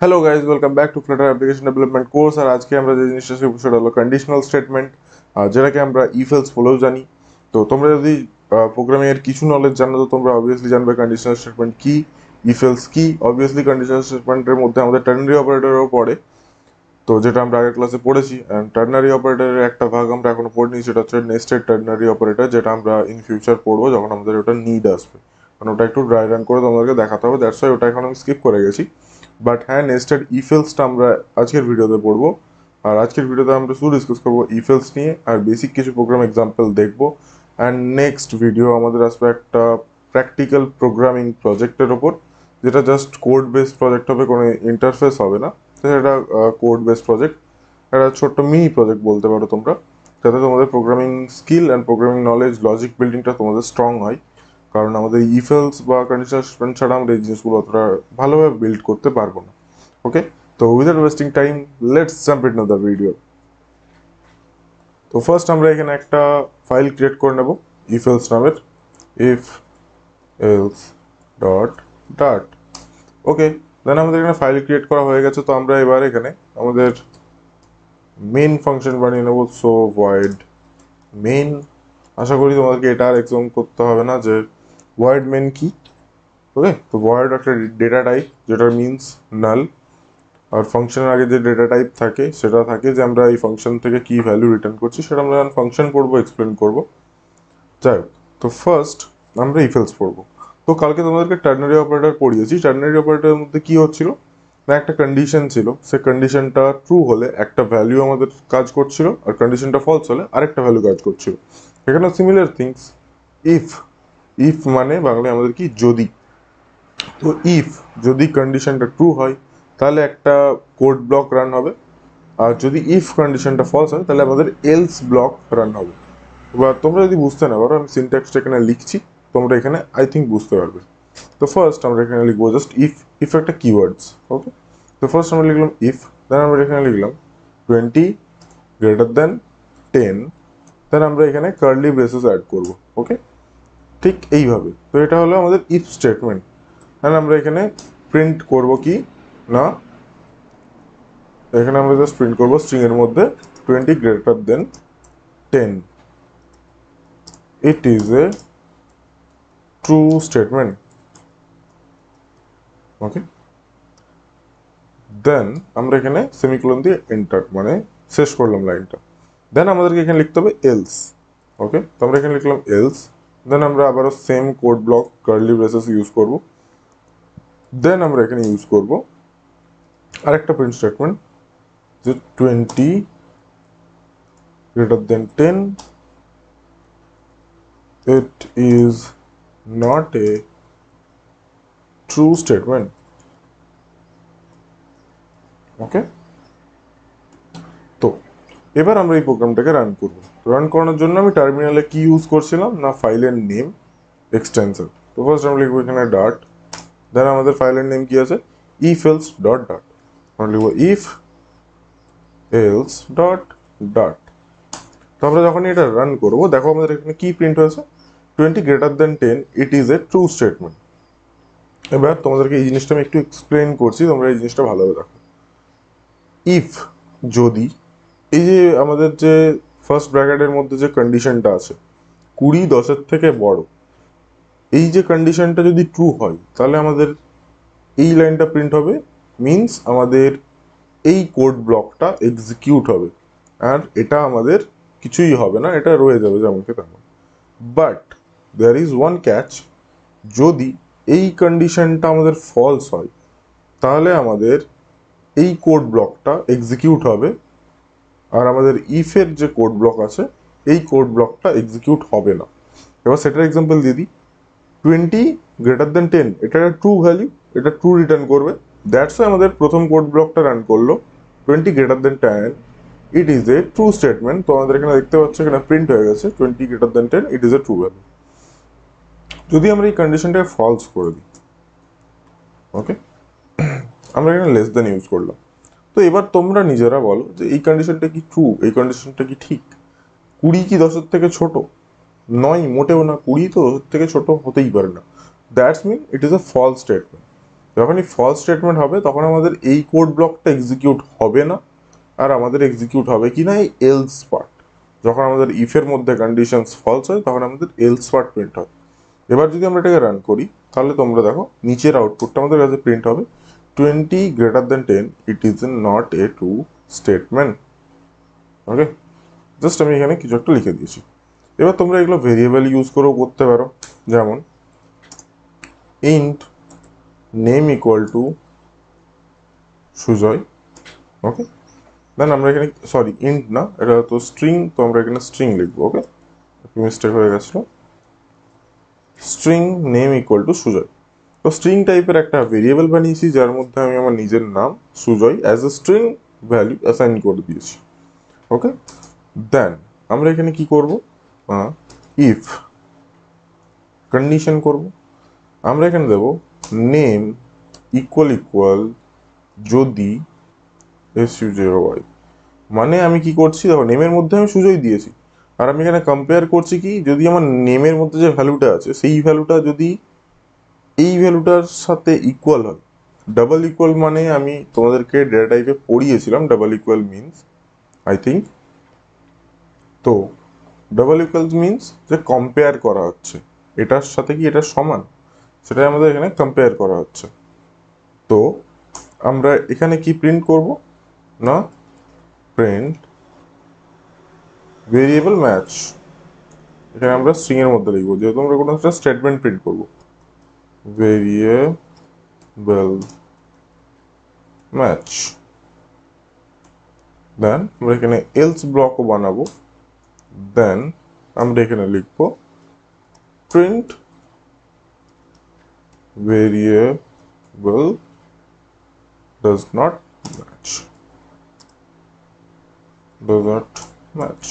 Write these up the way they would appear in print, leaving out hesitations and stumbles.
Hello guys, welcome back to Flutter application development course. আর আজকে আমরা যে জিনিসটা শিখবো সেটা হলো কন্ডিশনাল স্টেটমেন্ট, যেটাকে আমরা ইফ এলস বলেও জানি। তো তোমরা যদি প্রোগ্রামিং এর কিছু নলেজ জানো তো তোমরা অবভিয়াসলি জানবে কন্ডিশনাল স্টেটমেন্ট কি, ইফ এলস কি। অবভিয়াসলি কন্ডিশনাল স্টেটমেন্টের মধ্যে আমাদের টার্নারি অপারেটরও পড়ে, তো যেটা আমরা আগের ক্লাসে পড়েছি। অ্যান্ড টার্নারি অপারেটরের একটা ভাগ আমরা এখনো পড়িনি, সেটা হচ্ছে নেস্টেড টার্নারি অপারেটর, যেটা আমরা ইন ফিউচার পড়বো যখন আমাদের ওটা নিড আসবে। কারণ ওটা একটু ড্রাই রান করে তোমাদেরকে দেখাতে হবে, দ্যাটস ওয়াই ওটা এখন আমি স্কিপ করে গেছি। বাট হ্যাঁ, নেস্টেড ইফেলসটা আমরা আজকের ভিডিওতে পড়বো। আর আজকের ভিডিওতে আমরা শুধু ডিসকাস করবো ইফেলস নিয়ে, আর বেসিক কিছু প্রোগ্রাম এক্সাম্পল দেখবো। অ্যান্ড নেক্সট ভিডিও আমাদের আসবে একটা প্র্যাকটিক্যাল প্রোগ্রামিং প্রজেক্টের ওপর, যেটা জাস্ট কোড বেসড প্রজেক্ট হবে, কোনো ইন্টারফেস হবে না। তো এটা কোড বেসড প্রজেক্ট, একটা ছোট্ট মিনি প্রজেক্ট বলতে পারো তোমরা, যাতে তোমাদের programming skill and programming knowledge, logic বিল্ডিংটা তোমাদের স্ট্রং হয়। কারণ আমাদের ইফেলস বা কন্ডিশনাল স্টেটমেন্ট ছাড়া আমরা এই জিনিসগুলো অতটা ভালোভাবে বিল্ড করতে পারবো না। ওকে, তো without wasting time, let's jump into the video. তো ফার্স্ট আমরা এখানে একটা ফাইল ক্রিয়েট করে নেব ইফেলস নামের, ইফ এলস ডট ডাট। ওকে, দেন আমাদের এখানে ফাইল ক্রিয়েট করা হয়ে গেছে। তো আমরা এবার এখানে আমাদের মেইন ফাংশন বানিয়ে নেব। So void main. আশা করি তোমাদেরকে এটা আর এক্সপ্লেন করতে হবে না যে ভয়েড মেইন কি। ওকে, তো ভয়েড একটা ডেটা টাইপ যেটা মিনস নাল। আর ফাংশনের আগে যে ডেটা টাইপ থাকে সেটা থাকে যে আমরা এই ফাংশন থেকে কি ভ্যালু রিটার্ন করছি, সেটা আমরা ফাংশন পড়বো, এক্সপ্লেন করবো। যাই হোক, তো ফার্স্ট আমরা ইফেলস পড়বো। তো কালকে তোমাদেরকে টার্নারি অপারেটর পড়িয়েছি। টার্নারি অপারেটরের মধ্যে কি হচ্ছিল না, একটা কন্ডিশন ছিল, সে কন্ডিশনটা ট্রু হলে একটা ভ্যালু আমাদের কাজ করছিল, আর কন্ডিশনটা ফলস হলে আরেকটা ভ্যালু কাজ করছিল। এখানে সিমিলার থিংস। ইফ, ইফ মানে বাংলায় আমাদের কি, যদি। তো ইফ যদি কন্ডিশনটা ট্রু হয় তাহলে একটা কোড ব্লক রান হবে, আর যদি ইফ কন্ডিশনটা ফলস হয় তাহলে আমাদের এলস ব্লক রান হবে। এবার তোমরা যদি বুঝতে না পারো, আমি সিনট্যাক্সটা এখানে লিখছি, তোমরা এখানে আই থিঙ্ক বুঝতে পারবে। তো ফার্স্ট আমরা এখানে লিখবো জাস্ট ইফ। ইফ একটা কিওয়ার্ডস। ওকে, তো ফার্স্ট আমরা লিখলাম ইফ, দেন আমরা এখানে লিখলাম 20 > 10। দেন আমরা এখানে কার্লি ব্রেসেস অ্যাড করব। ওকে, ঠিক এইভাবে। তো এটা হলো আমাদের ইফ স্টেটমেন্ট। দেন আমরা এখানে প্রিন্ট করব কি না, এখানে আমরা জাস্ট প্রিন্ট করবো স্ট্রিং এর মধ্যে 20 > 10, it is a true statement. Okay, then আমরা এখানে সেমিকোলন দিয়ে এন্টার মানে শেষ করলাম লাইনটা। দেন আমাদেরকে এখানে লিখতে হবে এলস। ওকে, তো আমরা এখানে লিখলাম এলস। দেন আমরা আবারও same code block curly braces use করব। দেন আমরা এখানে ইউজ করব আরেকটা প্রিন্ট স্টেটমেন্ট, যে 20 > 10, it is not a true statement. ওকে, তো এবার আমরা এই প্রোগ্রামটাকে রান করব। রান করানোর জন্য আমি টার্মিনালে কি ইউজ করছিলাম না, ফাইলের নেম এক্সটেনশন। তো ফার্স্ট আমরা লিখবো এখানে ডট, দেন আমাদের ফাইলের নেম কি আছে, ইফ এলস ডট ডট। আমরা লিখবো ইফ এলস ডট ডট। তো আমরা যখন এটা রান করবো, দেখো আমাদের এখানে কি প্রিন্ট হয়েছে, 20 > 10, it is a true statement. এবার তোমাদেরকে এই জিনিসটা আমি একটু এক্সপ্লেন করছি, তোমরা এই জিনিসটা ভালোভাবে দেখো। ইফ, যদি, এই যে আমাদের যে ফার্স্ট ব্র্যাকেটের মধ্যে যে কন্ডিশনটা আছে 20 থেকে বড়, এই যে কন্ডিশনটা যদি ট্রু হয় তাহলে আমাদের এই লাইনটা প্রিন্ট হবে, মিনস আমাদের এই কোড ব্লকটা এক্সিকিউট হবে। আর এটা আমাদের কিছুই হবে না, এটা রয়ে যাবে যেমনকে তেমন। But there is one catch, যদি এই কন্ডিশনটা আমাদের ফলস হয় তাহলে আমাদের এই কোড ব্লকটা এক্সিকিউট হবে, আর আমাদের ইফের যে কোড ব্লক আছে এই কোড ব্লকটা এক্সিকিউট হবে না। এবার সেটার এক্সাম্পল দিয়ে দিই। 20 > 10, এটা একটা ট্রু ভ্যালু, এটা ট্রু রিটার্ন করবে। দ্যাটস আমাদের প্রথম কোড ব্লকটা রান করলো 20 > 10, it is a true statement. তো আমাদের এখানে দেখতে পাচ্ছ এখানে প্রিন্ট হয়ে গেছে 20 > 10, it is a true value. যদি আমরা এই কন্ডিশনটাকে ফলস করে দিই, ওকে, আমরা এখানে লেস দেন ইউজ করলাম। তো এবার তোমরা নিজেরা বলো যে এই কন্ডিশনটা কি ট্রু, এই কন্ডিশনটা কি ঠিক। 20 কি 10 থেকে ছোট? নয়, মোটেও না। 20 তো 10 থেকে ছোট হতেই পারে না। That's mean it is a false statement. যখনই ফলস স্টেটমেন্ট হবে তখন আমাদের এই কোড ব্লকটা এক্সিকিউট হবে না, আর আমাদের এক্সিকিউট হবে কি না এই এলস পার্ট। যখন আমাদের ইফের মধ্যে কন্ডিশনস ফলস হয় তখন আমাদের এলস পার্ট প্রিন্ট হয়। এবার যদি আমরা এটাকে রান করি তাহলে তোমরা দেখো নিচের আউটপুটটা আমাদের কাছে প্রিন্ট হবে 20 greater than 10 it is not a true statement। Okay, just আমি এখানে কিছু একটা লিখে দিয়েছি। এবার তোমরা এগুলো ভেরিয়েবল ইউজ করেও করতে পারো, যেমন int name equal to Sujoy. Okay, then আমরা এখানে সরি ইন্ট না, এটা তো স্ট্রিং, তো আমরা এখানে স্ট্রিং লিখবো। ওকে, মিস্টেক হয়ে গেছিল। String name equal to Sujay. তো স্ট্রিং টাইপের একটা ভেরিয়েবল বানিয়েছি যার মধ্যে আমি আমার নিজের নাম Sujay as a string value assign করে দিয়েছি। ওকে, দেন আমরা এখানে কি করব, ইফ কন্ডিশন করব। আমরা এখানে দেব নেম ইকুয়াল যদি SU0Y, মানে আমি কি করছি দেখো নেমের মধ্যে আমি সুজয় দিয়েছি, আর আমি এখানে কম্পেয়ার করছি কি যদি আমার নেমের মধ্যে যে ভ্যালুটা আছে সেই ভ্যালুটা যদি এই ভ্যালুটার সাথে ইকুয়াল হয়। ডাবল ইকুয়াল মানে আমি তোমাদেরকে ডেটা টাইপে পড়িয়েছিলাম double equal means I think. তো ডাবল ইকুয়াল মিনস যে কম্পেয়ার করা হচ্ছে এটার সাথে কি এটা সমান, সেটাই আমাদের এখানে কম্পেয়ার করা হচ্ছে। তো আমরা এখানে কি প্রিন্ট করব না, প্রিন্ট ভেরিয়েবল ম্যাচ। এখানে আমরা স্ট্রিং এর মধ্যে লিখবো যেহেতু আমরা কোনো একটা স্টেটমেন্ট প্রিন্ট করব। ভেরিয়েবল ম্যাচ, দেন আমরা এখানে এলস ব্লকও বানাবো। দেন আমরা এখানে লিখবো print variable does not match, does not match।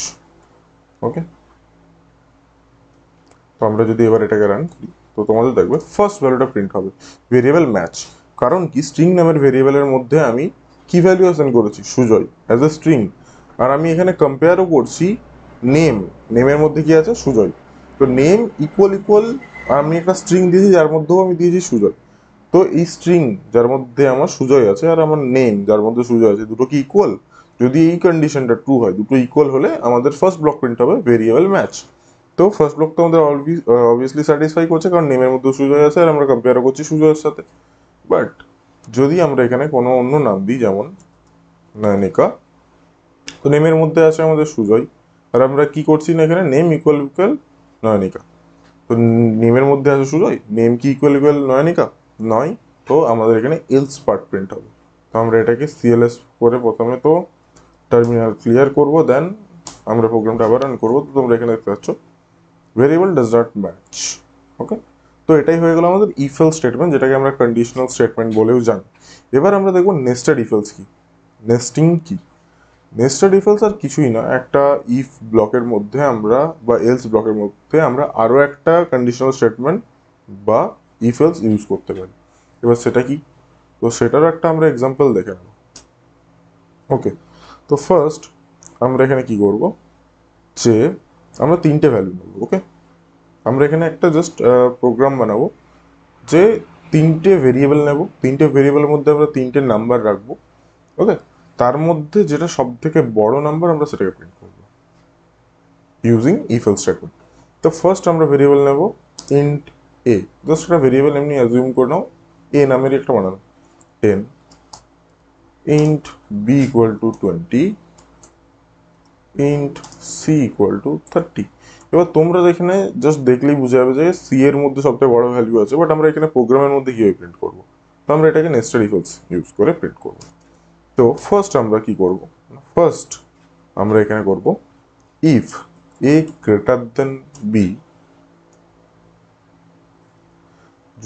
ওকে, তো আমরা যদি এবার এটাকে রান করি তো তোমাদের দেখবে ফার্স্ট ভ্যালুটা প্রিন্ট হবে ভেরিয়েবল ম্যাচ। কারণ কি স্ট্রিং নামের ভেরিয়েবলের মধ্যে আমি কি ভ্যালু অ্যাসাইন করেছি সুজয় অ্যাজ এ স্ট্রিং, আর আমি এখানে কম্পেয়ারও করছি নেম, নেমের মধ্যে কি আছে সুজয়। তো নেম ইকুয়াল আমি একটা স্ট্রিং দিয়েছি যার মধ্যেও আমি দিয়েছি সুজয়। তো এই স্ট্রিং যার মধ্যে আমার সুজয় আছে আর আমার নেম যার মধ্যে সুজয় আছে দুটো কি ইকুয়াল, যদি এই কন্ডিশনটা ট্রু হয় দুটো ইকুয়াল হলে আমাদের ফার্স্ট ব্লক প্রিন্ট হবে ভেরিয়েবল ম্যাচ। তো ফার্স্ট ব্লক তো আমাদের অবভিয়াসলি স্যাটিসফাই করছে কারণ নেমের মধ্যে সুজয় আছে আর আমরা কম্পেয়ারও করছি সুজয়ের সাথে। বাট যদি আমরা এখানে কোনো অন্য নাম দিই যেমন নয়নিকা, তো নেমের মধ্যে আছে আমাদের সুজয় আর আমরা কি করছি না এখানে নেম ইকুয়াল নয়নিকা। তো নেমের মধ্যে আছে সুজয়, নেম কি ইকুয়াল নয়নিকা নয়, তো আমাদের এখানে এলস পার্ট প্রিন্ট হবে। তো আমরা এটাকে সিএলএস করে প্রথমে তো টার্মিনাল ক্লিয়ার করব, দেন আমরা প্রোগ্রামটা আবার রান করবো। তো তোমরা এখানে দেখতে পাচ্ছ ভেরিয়েবল ডাজ নট ম্যাচ। ওকে, তো এটাই হয়ে গেল আমাদের ইফেল স্টেটমেন্ট, যেটাকে আমরা কন্ডিশনাল স্টেটমেন্ট বলেও জানি। এবার আমরা দেখবো নেস্টেড ইফেলস কি, নেস্টিং কি। নেস্টেড ইফেলস আর কিছুই না, একটা ইফ ব্লকের মধ্যে আমরা বা এলস ব্লকের মধ্যে আমরা আরো একটা কন্ডিশনাল স্টেটমেন্ট বা ইফ এলস ইউজ করতে পারি। এবার সেটা কি, তো সেটারও একটা আমরা এক্সাম্পল দেখে নেব। ওকে, তো ফার্স্ট আমরা এখানে কি করব যে আমরা তিনটে ভ্যালু নেব। ওকে, আমরা এখানে একটা জাস্ট প্রোগ্রাম বানাবো যে তিনটে ভেরিয়েবল নেব, তিনটে ভেরিয়েবলের মধ্যে আমরা তিনটে নাম্বার রাখবো। ওকে, তার মধ্যে যেটা সব থেকে বড় নাম্বার আমরা সেটাকে প্রিন্ট করবো ইউজিং ইফ এলস স্টেটমেন্ট। তো ফার্স্ট আমরা ভেরিয়েবল নেব ইন্ট এ, জাস্ট একটা ভেরিয়েবল এমনি অ্যাজিউম করে নাও এ নামের একটা বানানো 10, int b equal to 20, int c equal to 30। এবার তোমরা এখানে জাস্ট দেখলেই বুঝে যাবে যে সি এর মধ্যে সবথেকে বড় ভ্যালু আছে, বাট আমরা এখানে প্রোগ্রামের মধ্যে কিভাবে প্রিন্ট করবো, তো আমরা এটাকে নেস্টেড ইফ এলস ইউজ করে প্রিন্ট করবো। তো ফার্স্ট আমরা কি করব, ফার্স্ট আমরা এখানে করব if A greater than b,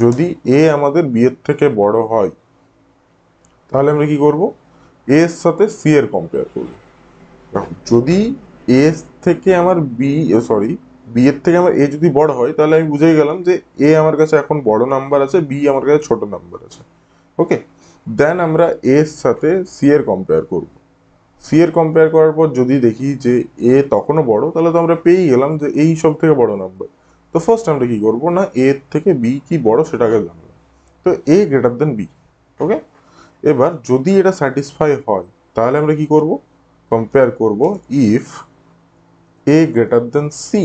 যদি এ আমাদের বি এর থেকে বড় হয় তাহলে আমরা কি করব এ এর সাথে সি এর কম্পেয়ার করব। যদি এ থেকে আমার বি সরি বি এর থেকে আমার এ যদি বড় হয় তাহলে আমি বুঝেই গেলাম যে এ আমার কাছে এখন বড় নাম্বার আছে, বি আমার কাছে ছোট নাম্বার আছে। ওকে, দেন আমরা এ এর সাথে সি এর কম্পেয়ার করব। সি এর কম্পেয়ার করার পর যদি দেখি যে এ তখনও বড় তাহলে তো আমরা পেয়েই গেলাম যে এই সব থেকে বড় নাম্বার। তো ফার্স্ট আমরা কি করব না এ থেকে বি কি বড় সেটাকে জানবো। তো এ গ্রেটার দেন বি, ওকে, এবার যদি এটা স্যাটিসফাই হয় তাহলে আমরা কি করব, কম্পেয়ার করব if A greater then C.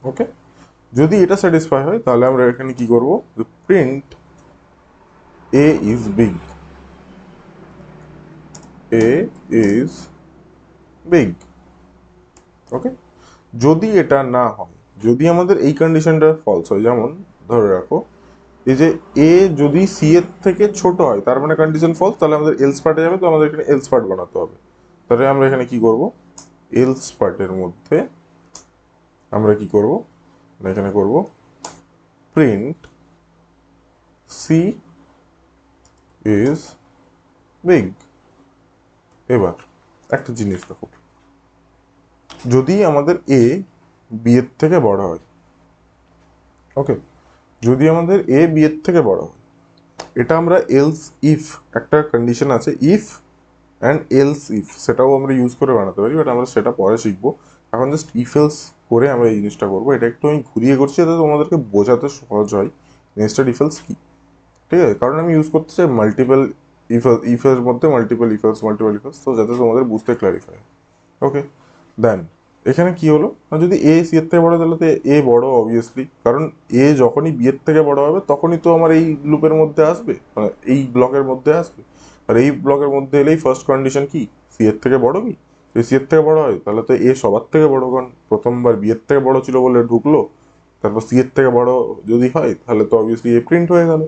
Okay, যদি এটা স্যাটিসফাই হয় তাহলে আমরা এখানে কি করব, print A is big, A is big. Okay, যদি এটা না হয়, যদি আমাদের এই কন্ডিশনটা ফলস হয়, যেমন ধরে রাখো এই যে এ যদি সি এর থেকে ছোট হয়, তার মানে কন্ডিশন ফলস, তাহলে আমাদের এলস পার্টে যাবে, তো আমাদের এখানে এলস পার্ট বানাতে হবে। তাহলে আমরা এখানে কি করব, এলস পার্টের মধ্যে আমরা কি করব, এখানে করব প্রিন্ট সি ইজ বিগ। এবার একটা জিনিস দেখো, যদি আমাদের এ বি এর থেকে বড় হয়, ওকে, যদি আমাদের এ বি এর থেকে বড় হয়, এটা আমরা এলস ইফ, একটা কন্ডিশন আছে ইফ অ্যান্ড এলস ইফ, সেটাও আমরা ইউজ করে বানাতে পারি, বাট আমরা সেটা পরে শিখবো। এখন জাস্ট ইফ এলস করে আমরা এই জিনিসটা করবো। এটা একটু আমি ঘুরিয়ে করছি যাতে তোমাদেরকে বোঝাতে সহজ হয় নেস্টেড ইফ এলস কি। ঠিক আছে, কারণ আমি ইউজ করতে চাই মাল্টিপল ইফ এর মধ্যে মাল্টিপল ইফ এলস, তো যাতে তোমাদের বুঝতে ক্লারিফাই। ওকে, দেন এখানে কি হলো না, যদি এ সি এর থেকে বড় তাহলে তো এ বড় অবভিয়াসলি, কারণ এ যখনই বি এর থেকে বড় হবে তখনই তো আমার এই লুপের মধ্যে আসবে, মানে এই ব্লকের মধ্যে আসবে। আর এই ব্লকের মধ্যে এলেই ফার্স্ট কন্ডিশন কি, সি এর থেকে বড় কি, যদি সি এর থেকে বড় হয় তাহলে তো এ সবার থেকে বড়, কারণ প্রথমবার বি এর থেকে বড় ছিল বলে ঢুকলো, তারপর সি এর থেকে বড় যদি হয় তাহলে তো অবভিয়াসলি এ প্রিন্ট হয়ে গেল।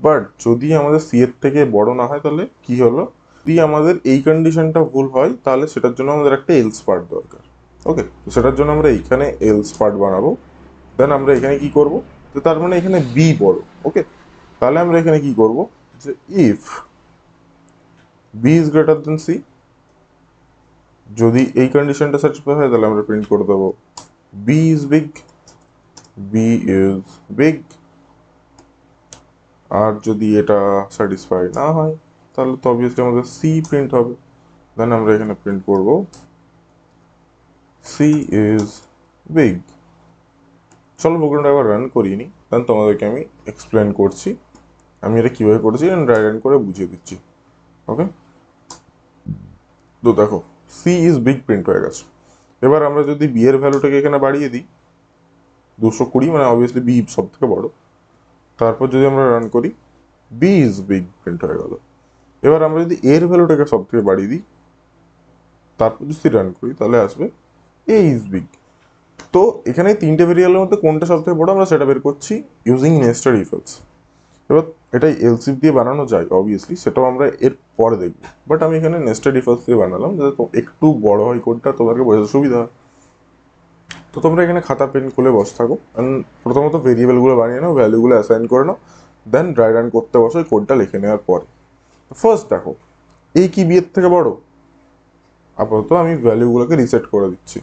বাট যদি আমাদের সি এর থেকে বড় না হয় তাহলে কি হলো, যদি আমাদের এই কন্ডিশনটা ভুল হয় তাহলে সেটার জন্য আমাদের একটা এলস পার্ট দরকার। ওকে, তো সেটার জন্য আমরা এইখানে এলস পার্ট বানাবো। দেন আমরা এখানে কি করব, তো তার মানে এখানে বি বড়। ওকে, তাহলে আমরা এখানে কি করব, যে if b is greater then c, যদি এই কন্ডিশনটা স্যাটিসফাই হয় তাহলে আমরা প্রিন্ট করে দেবো B is big, B is big. আর যদি এটা স্যাটিসফাই না হয় তাহলে তো অবভিয়াসলি আমাদের সি প্রিন্ট হবে। দেন আমরা এখানে প্রিন্ট করব সি ইজ বিগ। চলো প্রোগ্রামটা একবার রান করিয়ে নিই, দেন তোমাদেরকে আমি এক্সপ্লেন করছি আমি এটা কীভাবে করেছি, ড্রাই রান করে বুঝিয়ে দিচ্ছি। ওকে, তো দেখো সি ইজ বিগ প্রিন্ট হয়ে গেছে। এবার আমরা যদি বি এর ভ্যালুটাকে এখানে বাড়িয়ে দিই 220, মানে অবভিয়াসলি বি সব থেকে বড়, তারপর যদি আমরা রান করি বি ইজ বিগ প্রিন্ট হয়ে গেল। এবার আমরা যদি এর ভ্যালুটাকে সব থেকে বাড়িয়ে দিই, তারপর যদি রান করি তাহলে আসবে এ ইজ বিগ। তো এখানে তিনটে ভেরিয়েবলের মধ্যে কোনটা সব থেকে বড় আমরা সেটা বের করছি ইউজিং নেস্টেড ইফ এলস। এবার এটাই এলসিফ দিয়ে বানানো যায় অবভিয়াসলি, সেটাও আমরা এর পরে দেখবো, বাট আমি এখানে নেস্টেড ইফ এলস দিয়ে বানালাম যাতে একটু বড় হয় কোডটা, তোমাকে বোঝাতে সুবিধা হয়। তো তোমরা এখানে খাতা পেন খুলে বসে থাকো, প্রথমত ভেরিয়েবলগুলো বানিয়ে নাও, ভ্যালুগুলো অ্যাসাইন করে নাও, দেন ড্রাই রান করতে বসো এই কোডটা লিখে নেওয়ার পরে। ফার্স্ট দেখো এ কি বি এর থেকে বড়, আপাতত আমি ভ্যালুগুলোকে রিসেট করে দিচ্ছি।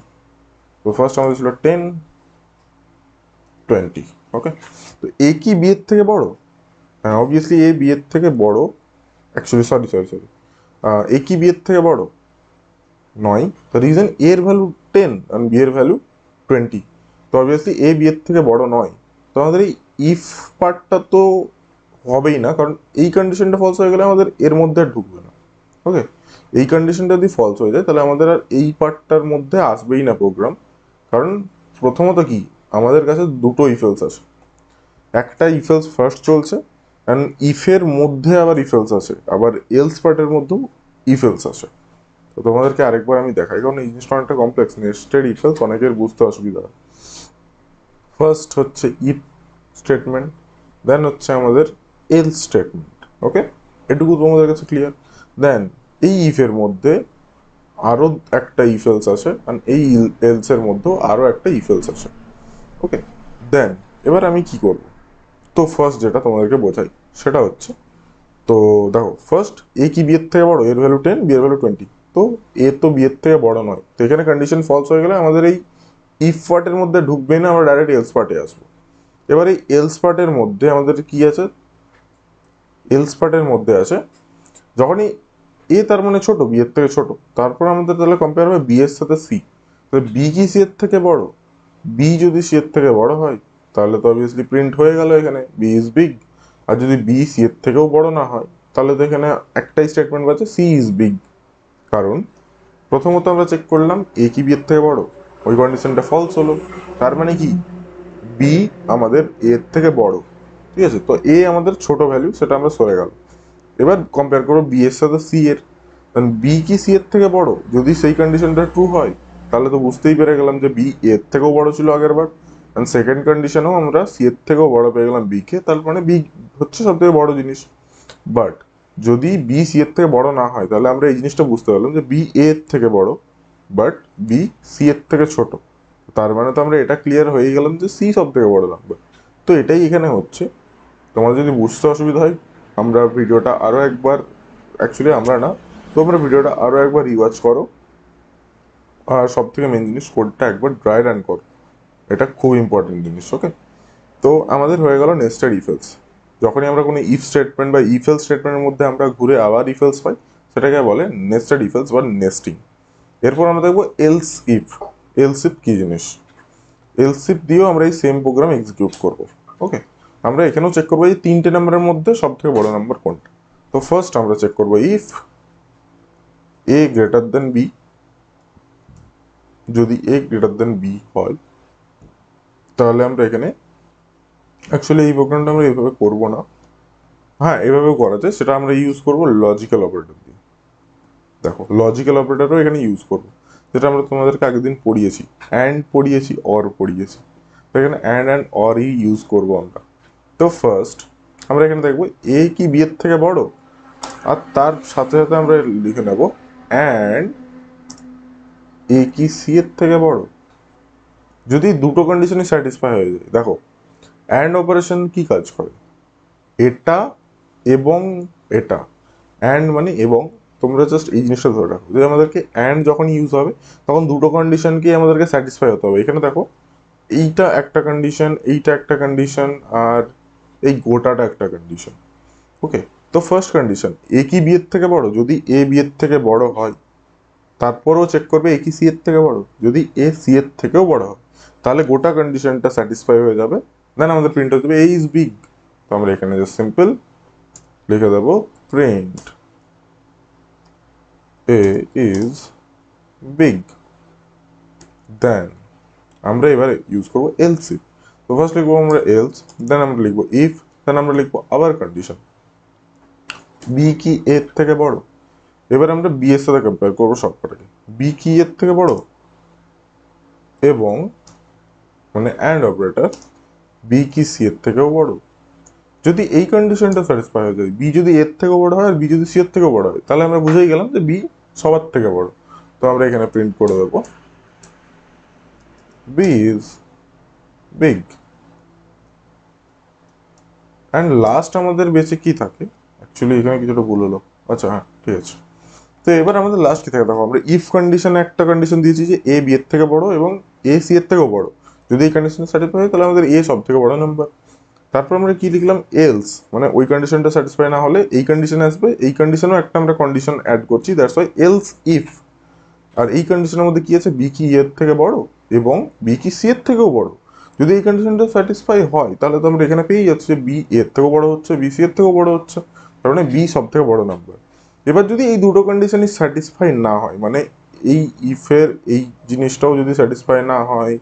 তো ফার্স্ট আমাদের ছিল 10, 20। ওকে, তো এ কি বি এর থেকে বড়, হ্যাঁ অবভিয়াসলি এ বি এর থেকে বড়, অ্যাকচুয়ালি সরি এ কি বি এর থেকে বড় নয়, তো রিজন এর ভ্যালু 10 আর বি এর ভ্যালু 20, তো অবভিয়াসলি এ বি এর থেকে বড় নয়। তো আমাদের এই ইফ পার্টটা তো হবেই না, কারণ এই কন্ডিশনটা ফলস হয়ে গেলে আমাদের এর মধ্যে আর ঢুকবে না। ওকে, এই কন্ডিশনটা যদি ফলস হয়ে যায় তাহলে আমাদের আর এই পার্টটার মধ্যে আসবেই না প্রোগ্রাম, কারণ প্রথমত কি আমাদের কাছে দুটো ইফেলস আছে, একটা ইফেলস ফার্স্ট চলছে অ্যান্ড ইফের মধ্যে আবার ইফেলস আছে, আবার এলস পার্টের মধ্যেও ইফেলস আছে। তো তোমাদেরকে আরেকবার আমি দেখাই, কারণ এই জিনিসটা অনেকটা কমপ্লেক্স, নেস্টেড ইফেলস অনেকের বুঝতে অসুবিধা হয়। ফার্স্ট হচ্ছে ইফ স্টেটমেন্ট, দেন হচ্ছে আমাদের এলস স্টেটমেন্ট। ওকে, এটুকু তোমাদের কাছে ক্লিয়ার। দেন এই ইফের মধ্যে আরো একটা ইফেলস আছে, আর এই এলস এর মধ্যেও আরো একটা ইফেলস আছে। ওকে, দেন এবার আমি কি করব, তো ফার্স্ট যেটা তোমাদেরকে বোঝাই সেটা হচ্ছে, তো দেখো ফার্স্ট এ কি বি এর থেকে বড়, এর ভ্যালু 10 বি এর ভ্যালু 20, তো এ তো বি এর থেকে বড় নয়, তো এখানে কন্ডিশন ফলস হয়ে গেলে আমাদের এই ইফ পার্টের মধ্যে ঢুকবেই না, আমরা ডাইরেক্ট এলস পার্টে আসবো। এবার এই এলস পার্টের মধ্যে আমাদের কি আছে, এলস পার্টের মধ্যে আছে যখনই এ তার মানে ছোট, বি এর থেকে ছোট, তারপর আমাদের তাহলে কম্পেয়ার হবে বি এর সাথে সি, তাহলে বি কি সি এর থেকে বড়, বি যদি সি এর থেকে বড় হয় তাহলে তো অবভিয়াসলি প্রিন্ট হয়ে গেল এখানে বি ইজ বিগ। আর যদি বি সি এর থেকেও বড় না হয় তাহলে তো এখানে একটাই স্টেটমেন্ট আছে সি ইজ বিগ। কারণ প্রথমত আমরা চেক করলাম এ কি বি এর থেকে বড়, ওই কন্ডিশনটা ফলস হলো। তার মানে কি বি আমাদের এর থেকে বড়, ঠিক আছে। তো এ আমাদের ছোট ভ্যালু, সেটা আমরা সরে গেল। এবার কম্পেয়ার করবো বি এর সাথে সি এর, বি কি সি এর থেকে বড়, যদি সেই কন্ডিশনটা ট্রু হয় তাহলে তো বুঝতেই পেরে গেলাম যে বি এর থেকেও বড় ছিল আগের বার। সেকেন্ড কন্ডিশনেও আমরা সি এর থেকেও বড় পেয়ে গেলাম বি কে, তার মানে বি হচ্ছে সব থেকে বড় জিনিস। বাট যদি বি সি এর থেকে বড় না হয় তাহলে আমরা এই জিনিসটা বুঝতে পারলাম যে বি এর থেকে বড় বাট বি সি এর থেকে ছোট। তার মানে তো আমরা এটা ক্লিয়ার হয়ে গেলাম যে সি সব থেকে বড় নাম্বার। তো এটাই এখানে হচ্ছে। তোমার যদি বুঝতে অসুবিধা হয় আমরা ভিডিওটা আরো একবার, অ্যাকচুয়ালি আমরা না, তোমরা ভিডিওটা আরো একবার রিওয়াচ করো। আর সব থেকে মেন জিনিস কোডটা একবার ড্রাই রান করো, এটা খুব ইম্পর্টেন্ট জিনিস। ওকে, তো আমাদের হয়ে গেল নেস্টেড ইফেলস। যখনই আমরা কোনো ইফ স্টেটমেন্ট বা ইফেল স্টেটমেন্টের মধ্যে আমরা ঘুরে আবার ইফেলস পাই সেটাকে বলে নেস্টেড ইফেলস বা নেস্টিং। এরপর আমরা দেখবো এলস ইফ। এলস ইফ কি জিনিস? এলস ইফ দিয়েও আমরা এই সেম প্রোগ্রাম এক্সিকিউট করব। ওকে, আমরা এখানেও চেক করবো এই তিনটে নাম্বারের মধ্যে সব থেকে বড় নাম্বার কোনটা। তো ফার্স্ট আমরা চেক করবো if A greater than b. যদি এ গ্রেটার দেন বি হয় তাহলে আমরা এখানে, অ্যাকচুয়ালি এই প্রোগ্রামটা আমরা এইভাবে করবো না, হ্যাঁ এভাবেও করা যায়, সেটা আমরা ইউজ করবো লজিক্যাল অপারেটর দিয়ে। দেখো লজিক্যাল অপারেটরও এখানে ইউজ করবো, যেটা আমরা তোমাদেরকে আগের দিন পড়িয়েছি, অ্যান্ড পড়িয়েছি, অর পড়িয়েছি। তো এখানে অ্যান্ড অরই ইউজ করবো আমরা। তো ফার্স্ট আমরা এখানে দেখবো এ কি বি এর থেকে বড়, আর তার সাথে সাথে আমরা লিখে নেব অ্যান্ড এ কি সি এর থেকে বড়। যদি দুটো কন্ডিশনই স্যাটিসফাই হয়ে যায়, দেখো অ্যান্ড অপারেশন কি কাজ করে, এটা এবং এটা, অ্যান্ড মানে এবং, তোমরা জাস্ট এই জিনিসটা ধরে রাখো যে আমাদেরকে অ্যান্ড যখন ইউজ হবে তখন দুটো কন্ডিশনকে আমাদেরকে স্যাটিসফাই হতে হবে। এখানে দেখো এইটা একটা কন্ডিশন, এইটা একটা কন্ডিশন, আর এই গোটাটা একটা কন্ডিশন। ওকে, তো ফার্স্ট কন্ডিশন এ কি বি এর থেকে বড়, যদি এ বি এর থেকে বড় হয় তারপরেও চেক করবে এ কি সি এর থেকে বড়, যদি এ সি এর থেকেও বড় হয় তাহলে গোটা কন্ডিশনটা স্যাটিসফাই হয়ে যাবে। দেন আমাদের প্রিন্ট হয়ে যাবে এ ইজ বিগ। তো আমরা এখানে জাস্ট সিম্পল লিখে দেবো প্রিন্ট এ ইজ বিগ। দেন আমরা এবারে ইউজ করবো এলস ইফ। তো ফার্স্ট লিখবো আমরা এলস, দেন আমরা লিখবো ইফ, দেন আমরা লিখবো আবার কন্ডিশন বি কি এর থেকে বড়। এবার আমরা বি এর সাথে কম্পেয়ার করবো সবকটাকে, বি কি এর থেকে বড় এবং মানে অ্যান্ড অপারেটর বি কি সি এর থেকেও বড়। যদি এই কন্ডিশনটা স্যাটিসফাই হয়ে যায়, বি যদি এর থেকেও বড় হয় আর বি যদি সি এর থেকেও বড় হয়, তাহলে আমরা বুঝেই গেলাম যে বি সবার থেকে বড়। তো আমরা এখানে প্রিন্ট করে দেবো B is big. And last আমাদের বেঁচে কি থাকে, অ্যাকচুয়ালি এখানে কিছুটা ভুল হলো, আচ্ছা হ্যাঁ ঠিক আছে। তো এবার আমাদের লাস্ট কি থাকে দেখো, আমরা ইফ কন্ডিশনে একটা কন্ডিশন দিয়েছি যে এ বি এর থেকে বড় এবং এ সি এর থেকেও বড়। যদি এই কন্ডিশন স্যাটিসফাই হয় তাহলে আমাদের এ সব থেকে বড় নাম্বার। তারপর আমরা কি লিখলাম এলস, মানে ওই কন্ডিশনটা স্যাটিসফাই না হলে এই কন্ডিশনে আসবে, এই কন্ডিশনেও একটা আমরা কন্ডিশন অ্যাড করছি, দ্যাটস ওয়াই এলস ইফ। আর এই কন্ডিশনের মধ্যে কি আছে, বি কি এর থেকে বড় এবং বি কি সি এর থেকেও বড়। যদি এই কন্ডিশনটা স্যাটিসফাই হয় তাহলে তো আমরা এখানে পেয়ে যাচ্ছি যে বি এর থেকেও বড় হচ্ছে, বি সি এর থেকেও বড় হচ্ছে, তার মানে বি সব থেকে বড় নাম্বার। এবার যদি এই দুটো কন্ডিশনই স্যাটিসফাই না হয়, মানে এই ইফের এই জিনিসটাও যদি স্যাটিসফাই না হয়,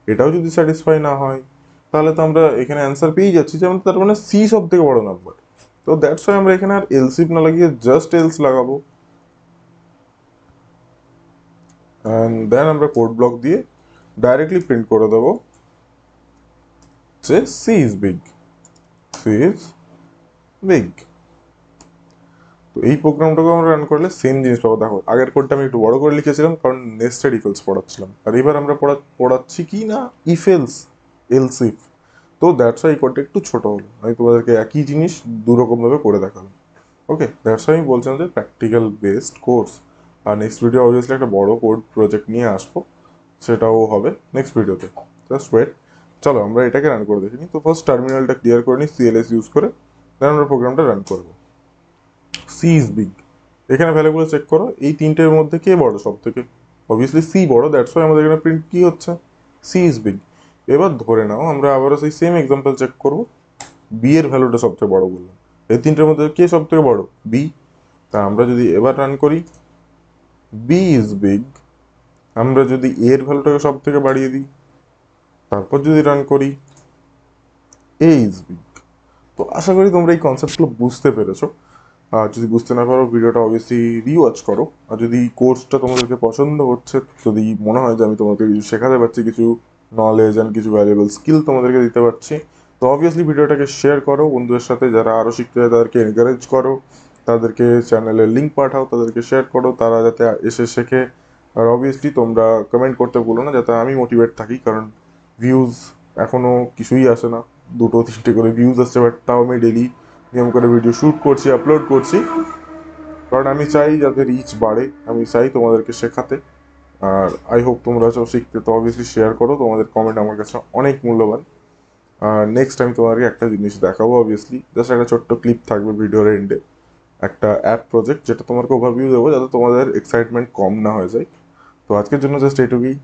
এটাও যদি স্যাটিসফাই না হয়, তাহলে তো আমরা এখানে অ্যান্সার পেয়ে যাচ্ছি যে তার মানে সি সব থেকে বড় নাম্বার। তো দ্যাটস ওয়াই আমরা এখানে আর এলসিফ না লাগিয়ে জাস্ট এলস লাগাবো। অ্যান্ড দেন আমরা কোড ব্লক দিয়ে ডাইরেক্টলি প্রিন্ট করে দেবো যে c is big, c is big. তো এই প্রোগ্রামটাকে আমরা রান করলে সেম জিনিস পাবো। দেখো আগের কোডটা আমি একটু বড় করে লিখেছিলাম কারণ নেস্টেড ইফেলস পড়াচ্ছিলাম, আর এবার আমরা পড়াচ্ছি কি না ইফেলস, এলস ইফ। তো দ্যাটস ওয়াই এই কোডটা একটু ছোট হলো, আমি তোমাদেরকে একই জিনিস দুরকম ভাবে করে দেখালাম। ওকে, দ্যাটস ওয়াই আমি বলছিলাম যে প্র্যাকটিক্যাল বেসড কোর্স। আর নেক্সট ভিডিও অবভিয়াসলি একটা বড় কোড প্রজেক্ট নিয়ে আসবো, সেটাও হবে নেক্সট ভিডিওতে। Just wait. চলো আমরা এটাকে রান করে দেখিনি। তো ফার্স্ট টার্মিনালটা ক্লিয়ার করে নিই সিএলএস ইউজ করে, দেন আমরা প্রোগ্রামটা রান করবো। সি ইজ বিগ, এখানে ভ্যালুগুলো চেক করো, এই তিনটের মধ্যে কে বড় সব থেকে, অবভিয়াসলি সি বড়, দ্যাটস ওয়াই আমাদের এখানে প্রিন্ট কি হচ্ছে, সি ইজ বিগ। এবার ধরে নাও আমরা আবারও সেই সেম এক্সাম্পল চেক করবো, বি এর ভ্যালুটা সবথেকে বড় বললাম। এই তিনটের মধ্যে কে সব থেকে বড়? বি। তা আমরা যদি এবার রান করি, বি ইজ বিগ। আমরা যদি এর ভ্যালুটাকে সব থেকে বাড়িয়ে দিই, তারপর যদি রান করি, এ ইজ বিগ। তো আশা করি তোমরা এই কনসেপ্টগুলো বুঝতে পেরেছো। আর যদি বুঝতে না পারো, ভিডিওটা অবভিয়াসলি রিওয়াচ করো। আর যদি কোর্সটা তোমাদেরকে পছন্দ হচ্ছে, যদি মনে হয় যে আমি তোমাদের কিছু শেখাতে পারছি, কিছু নলেজ অ্যান্ড কিছু ভ্যালুয়েবল স্কিল তোমাদেরকে দিতে পারছি, তো অবভিয়াসলি ভিডিওটাকে শেয়ার করো বন্ধুদের সাথে। যারা আরও শিখতে চায় তাদেরকে এনকারেজ করো, তাদেরকে চ্যানেলের লিঙ্ক পাঠাও, তাদেরকে শেয়ার করো, তারা যাতে এসে শেখে। আর অবভিয়াসলি তোমরা কমেন্ট করতে ভুলো না, যাতে আমি মোটিভেট থাকি। কারণ ভিউজ এখনও কিছুই আসে না, দুটো তিনটে করে ভিউজ আসছে, বাট তাও আমি ডেলি নিয়ম করে ভিডিও শ্যুট করছি, আপলোড করছি। কারণ আমি চাই যাতে রিচ বাড়ে, আমি চাই তোমাদেরকে শেখাতে। আর আই হোপ তোমরা সব শিখতে। তো অবভিয়াসলি শেয়ার করো, তোমাদের কমেন্ট আমার কাছে অনেক মূল্যবান। আর নেক্সট আমি তোমাদেরকে একটা জিনিস দেখাবো, অবভিয়াসলি জাস্ট একটা ছোট্ট ক্লিপ থাকবে ভিডিওর এন্ডে, একটা অ্যাপ প্রজেক্ট, যেটা তোমাকে ওভারভিউ দেবো যাতে তোমাদের এক্সাইটমেন্ট কম না হয়ে যায়। তো আজকের জন্য জাস্ট এইটুকুই।